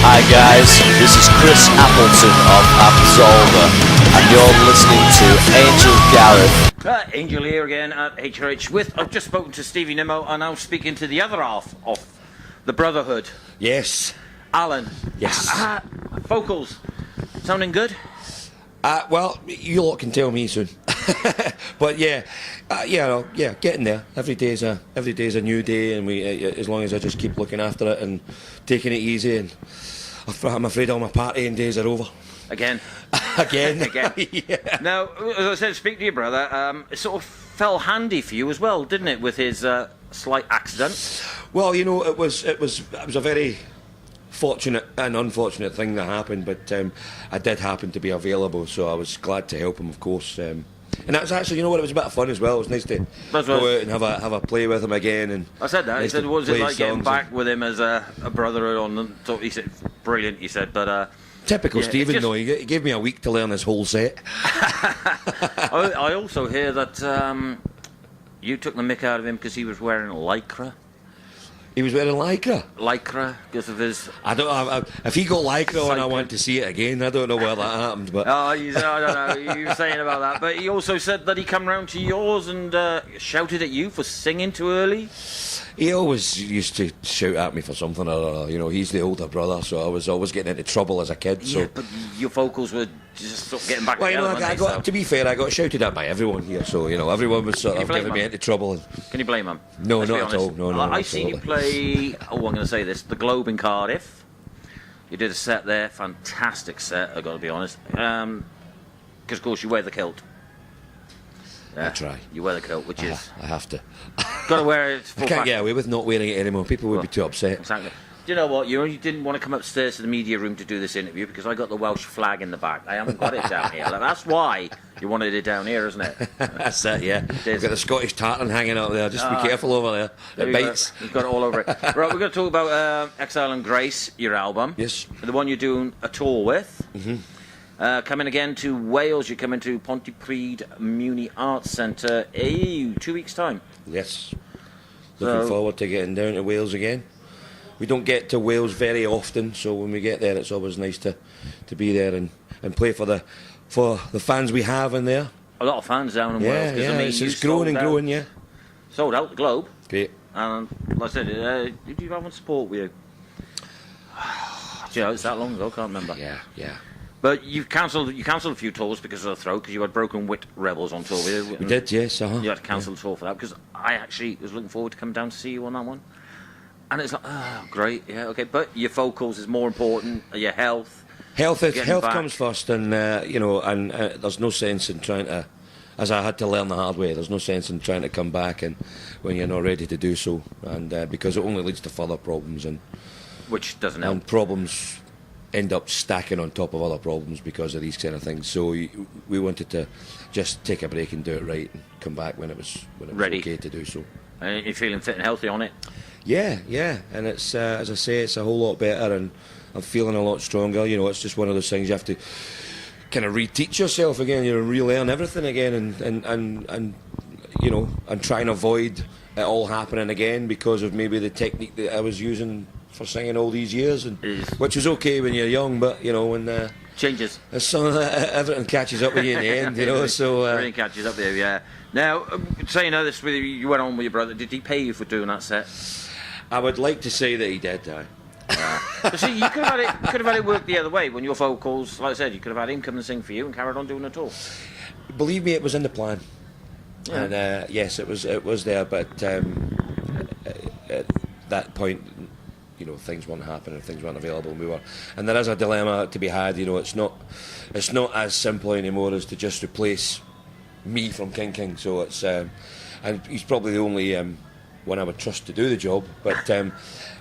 Hi guys, this is Chris Appleton of Absolver, and you're listening to Angel Gareth. Angel here again at HRH with, I've just spoken to Stevie Nimmo, and now speaking to the other half of the Brotherhood. Yes. Alan. Yes. Vocals, sounding good? Well, you lot can tell me soon. But yeah, getting there. Every day's a new day, and as long as I just keep looking after it and taking it easy, and I'm afraid all my partying days are over. Again. Again. Yeah. Now, as I said, speak to your brother. It sort of fell handy for you as well, didn't it, with his slight accident? Well, you know, it was a very fortunate and unfortunate thing that happened, but I did happen to be available, so I was glad to help him, of course. And that was actually, you know what, it was a bit of fun as well. It was nice to go out and have a play with him again. And I said that. Nice he said, "What was it like getting back with him as a brother on?" And so he said, "Brilliant." He said, but typical yeah, Stephen, though. He gave me a week to learn his whole set. I also hear that you took the mick out of him because he was wearing lycra. He was wearing lycra. Lycra because of his. I don't. If he got lycra and I want to see it again, I don't know where that happened. But I don't know. You were saying about that, but he also said that he come round to yours and shouted at you for singing too early. He always used to shout at me for something or other. You know, he's the older brother, so I was always getting into trouble as a kid. So. Yeah, but your vocals were just sort of getting back. Well, you know, to be fair, I got shouted at by everyone here, so you know, everyone was sort of giving me into trouble. Can you blame them? No, not at all. No, I've seen you play. Oh, I'm going to say this: the Globe in Cardiff. You did a set there, fantastic set. I've got to be honest, because of course you wear the kilt. I try. You wear the kilt, which is I have to. Got to wear it. I can't get away with not wearing it anymore. People would be too upset. Exactly. Do you know what? You didn't want to come upstairs to the media room to do this interview because I got the Welsh flag in the back. I haven't got it down here. That's why you wanted it down here, isn't it? That's it, yeah. I've got the Scottish tartan hanging up there. Just be careful over there. It bites. You've got it all over it. Right, we're going to talk about Exile Grace, your album. Yes. The one you're doing a tour with. Mm-hmm. Coming again to Wales, you're coming to Pontypridd Muni Arts Centre 2 weeks' time. Yes. Looking forward to getting down to Wales again. We don't get to Wales very often, so when we get there, it's always nice to be there and play for the fans we have in there. A lot of fans down in Wales. Yeah, I mean, it's growing and growing, yeah. Sold out the Globe. Great. And like I said, did you have on support with you? You know, it's that long ago, I can't remember. Yeah. But you've cancelled a few tours because of the throat, because you had Broken Wit Rebels on tour with you. We did, yes. You had to cancel the tour for that, because I actually was looking forward to coming down to see you on that one. And it's like, oh, great, yeah, okay. But your vocals is more important, your health. Health comes first, and there's no sense in trying to, as I had to learn the hard way, there's no sense in trying to come back and when you're not ready to do so, and because it only leads to further problems, and which doesn't help. And problems end up stacking on top of other problems because of these kind of things. So we wanted to just take a break and do it right, and come back when it was ready. Okay to do so. And you're feeling fit and healthy on it? Yeah, and it's as I say, it's a whole lot better, and I'm feeling a lot stronger. You know, it's just one of those things you have to kind of reteach yourself again. You know, relearn everything again, and you know, and try and avoid it all happening again because of maybe the technique that I was using for singing all these years, and which is okay when you're young, but you know, when changes, everything catches up with you in the end, you know. So everything catches up with you, yeah. Now, saying all this, you went on with your brother. Did he pay you for doing that set? I would like to say that he did. But see, you could have had it work the other way. When your vocals, like I said, you could have had him come and sing for you and carried on doing the tour. Believe me, it was in the plan. Yeah. And yes, it was there, but at that point, you know, things weren't happening, things weren't available, and there is a dilemma to be had. You know, it's not as simple anymore as to just replace me from King. So it's and he's probably the only one I would trust to do the job. But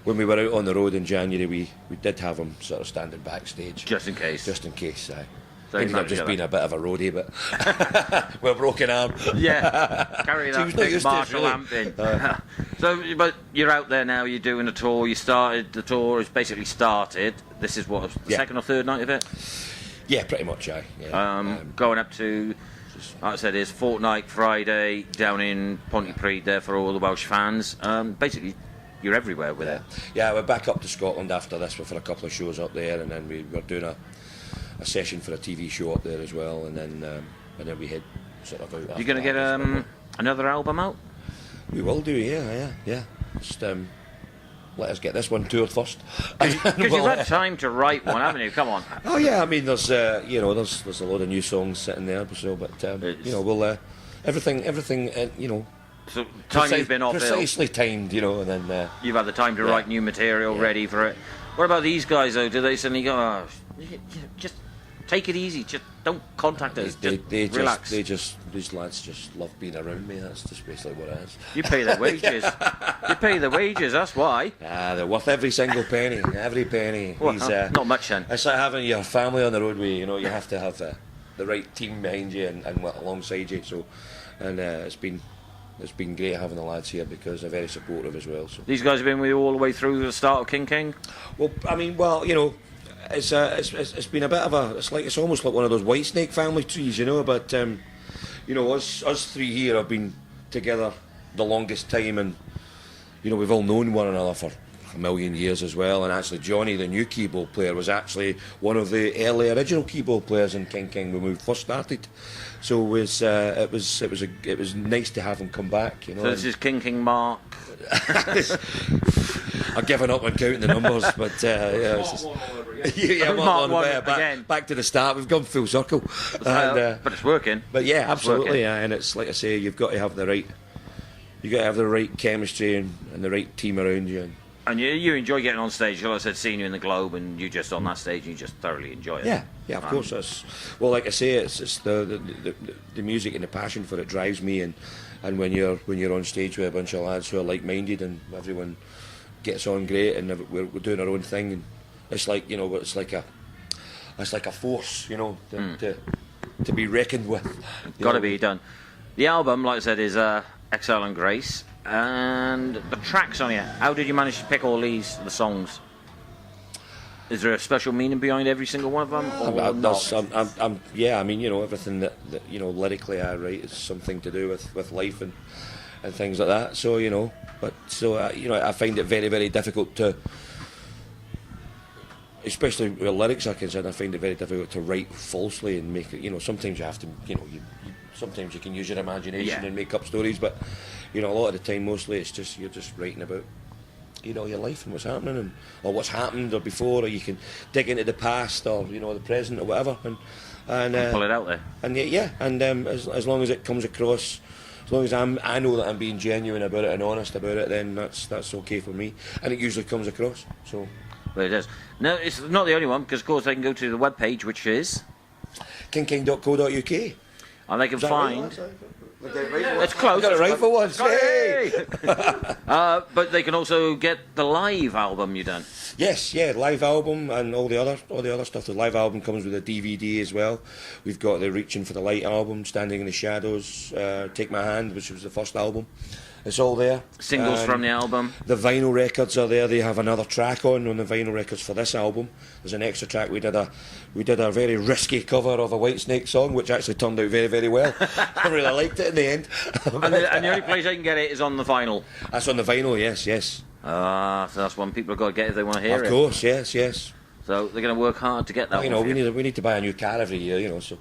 when we were out on the road in January, we did have him sort of standing backstage, just in case. So ended up just being a bit of a roadie, but with a broken arm. Yeah, carry that big Marshall amp in. So, but you're out there now, you're doing a tour, the tour is basically started. This is what, the second or third night of it? Yeah, pretty much, yeah. Going up to, like I said, it's Fortnight Friday down in Pontypridd there for all the Welsh fans. Basically, you're everywhere with it. Yeah, we're back up to Scotland after this. We're for a couple of shows up there, and then we're doing a session for a TV show up there as well, and then we head sort of out. You're going to get another album out? We will do, yeah. Just let us get this one toured first. Because you've had time to write one, haven't you? Come on. Oh yeah, I mean, there's there's a lot of new songs sitting there, so but we'll everything So time you've been off precisely timed, and then you've had the time to write new material ready for it. What about these guys though? Do they suddenly go, oh, just take it easy, just don't contact us, they relax? These lads just love being around me. That's just basically what it is. You pay their wages. You pay the wages. That's why. They're worth every single penny. Every penny. Well, not much then. It's like having your family on the roadway. You have to have the right team behind you and alongside you. So, and it's been great having the lads here because they're very supportive as well. So these guys have been with you all the way through the start of King. Well, I mean, it's been a bit of it's almost like one of those Whitesnake family trees, But us three here have been together the longest time, and we've all known one another for a million years as well. And actually, Jonny, the new keyboard player, was actually one of the early original keyboard players in King when we first started. So it was nice to have him come back. So this is King Mark. I've given up on counting the numbers, but back to the start. We've gone full circle, but it's working. But yeah, absolutely, and it's like I say, you've got to have the right chemistry and the right team around you. And you enjoy getting on stage. Like I said, seeing you in the Globe, and you just on that stage, you just thoroughly enjoy it. Yeah, of course. Like I say, it's the music and the passion for it drives me, and when you're on stage with a bunch of lads who are like-minded and everyone gets on great, and we're doing our own thing, and it's like it's like a force, to be reckoned with. Got to be done. The album, like I said, is Exile Grace, and the tracks on it. How did you manage to pick all the songs? Is there a special meaning behind every single one of them? I mean, everything that lyrically I write is something to do with life and things like that. So I find it very, very difficult to, especially with lyrics are concerned, I find it very difficult to write falsely and make it. Sometimes you have to, sometimes you can use your imagination and make up stories, but a lot of the time, mostly it's just you're just writing about your life and what's happening, or what's happened or before, or you can dig into the past or the present or whatever, and pull it out there. And as long as it comes across, as long as I know that I'm being genuine about it and honest about it, then that's okay for me, and it usually comes across. So. Well, it does. No, it's not the only one, because of course they can go to the webpage, which is kingking.co.uk, and they can find. It's close. Got it right for once. Hey! But they can also get the live album you done. Yes, live album and all the other stuff. The live album comes with a DVD as well. We've got the Reaching for the Light album, Standing in the Shadows, Take My Hand, which was the first album. It's all there. Singles from the album. The vinyl records are there. They have another track on the vinyl records for this album. There's an extra track. We did a very risky cover of a Whitesnake song, which actually turned out very, very well. I really liked it in the end. and the only place I can get it is on the vinyl. That's on the vinyl, yes. So that's one people have got to get if they want to hear it. Of course, yes. So they're going to work hard to get that. We need to buy a new car every year, So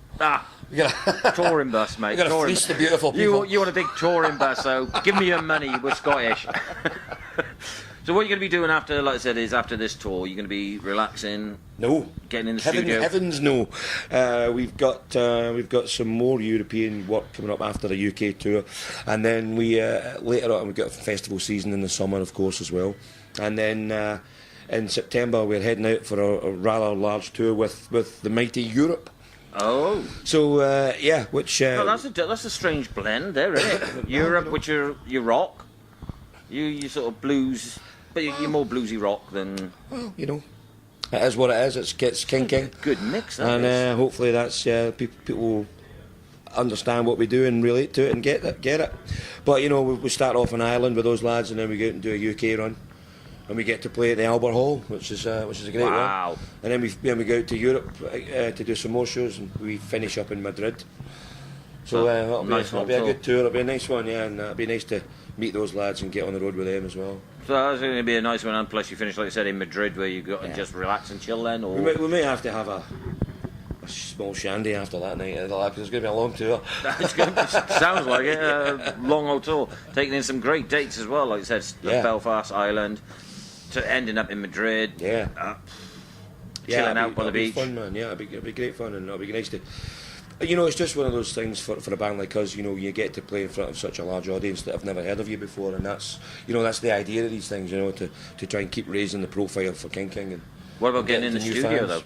we got touring bus, mate. We're going to fleece the beautiful people. You want a big touring bus? So give me your money. We're Scottish. So what you're going to be doing after, like I said, is after this tour, you're going to be relaxing. No, getting in the studio. Heavens, no. We've got some more European work coming up after the UK tour, and then we later on we've got a festival season in the summer, of course, as well, and then. In September, we're heading out for a rather large tour with the mighty Europe. Oh. So, which... that's a strange blend there, isn't it? Europe, which you rock. You sort of blues, but you're more bluesy rock than... Well, it is what it is. It's King. Good mix, that and hopefully that's... people will understand what we do and relate to it and get it. But, we start off in Ireland with those lads, and then we go out and do a UK run. And we get to play at the Albert Hall, which is a great one. Wow. And then we go out to Europe to do some more shows, and we finish up in Madrid. So that'll be a good tour. It'll be a nice one, and it'll be nice to meet those lads and get on the road with them as well. So that's going to be a nice one, and plus you finish, like I said, in Madrid, where you got to just relax and chill then, or... We may have to have a small shandy after that night, because it's going to be a long tour. Sounds like it, a long old tour. Taking in some great dates as well, like I said, Belfast, Ireland, to ending up in Madrid. Yeah. Chilling out by the beach. Fun, man. Yeah, it'll be great fun, and it'll be nice to... You know, it's just one of those things for a band like us. You know, you get to play in front of such a large audience that have never heard of you before, and that's the idea of these things. You know, to try and keep raising the profile for King King. And what about getting in the studio though?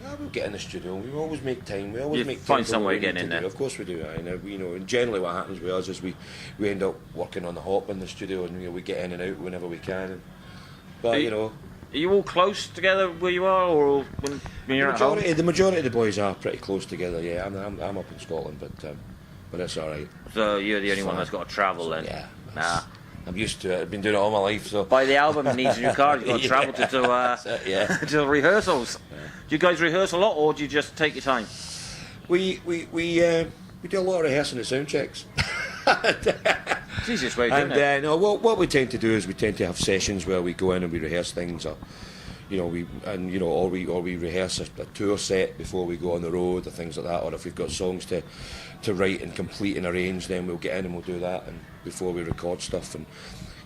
Yeah, we'll get in the studio. We always make time. We always make time. Find some way of getting in there. Of course we do. And generally what happens with us is we end up working on the hop in the studio, and we get in and out whenever we can. But are you all close together where you are, or when you're at home? The majority of the boys are pretty close together. Yeah, I'm up in Scotland, but it's all right. So you're the only one that's got to travel then? Yeah. I'm used to it. I've been doing it all my life. So by the album needs a new car, you've got to travel to to rehearsals. Yeah. Do you guys rehearse a lot, or do you just take your time? We do a lot of rehearsing at sound checks. It's the easiest way of doing it. No, what we tend to do is we tend to have sessions where we go in and we rehearse things, or we rehearse a tour set before we go on the road, or things like that. Or if we've got songs to write and complete and arrange, then we'll get in and we'll do that, and before we record stuff. And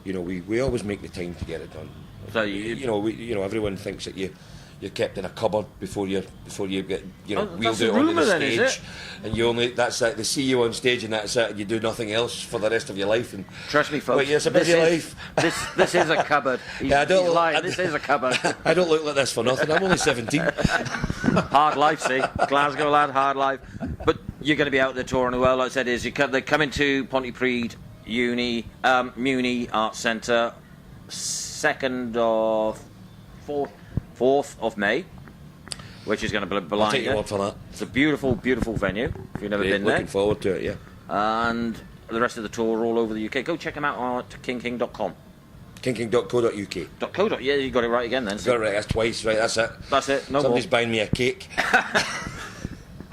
we always make the time to get it done. So everyone thinks that you're kept in a cupboard before you get wheeled out onto the stage, and that's like they see you on stage and that's it, and you do nothing else for the rest of your life. And trust me, folks, it's a busy life. This is a cupboard. This is a cupboard. I don't look like this for nothing. I'm only 17. Hard life, see, Glasgow lad, hard life. But you're going to be out there touring as well. Like I said, they're coming to Pontypridd Muni Arts Centre, 4th of May, which is going to be blind. I'll take your word for that. It's a beautiful, beautiful venue. If you've never been there, looking forward to it. Yeah. And the rest of the tour all over the UK. Go check them out on kingking.com. kingking.co.uk. Yeah, you got it right again then. Got it right. That's twice. Right. That's it. That's it. Somebody's buying me a cake.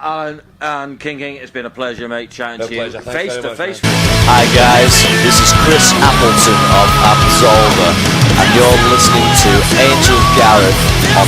And King, it's been a pleasure, mate, chatting to you face to face. Hi guys, this is Chris Appleton of Absolver, and you're listening to Angel Gareth on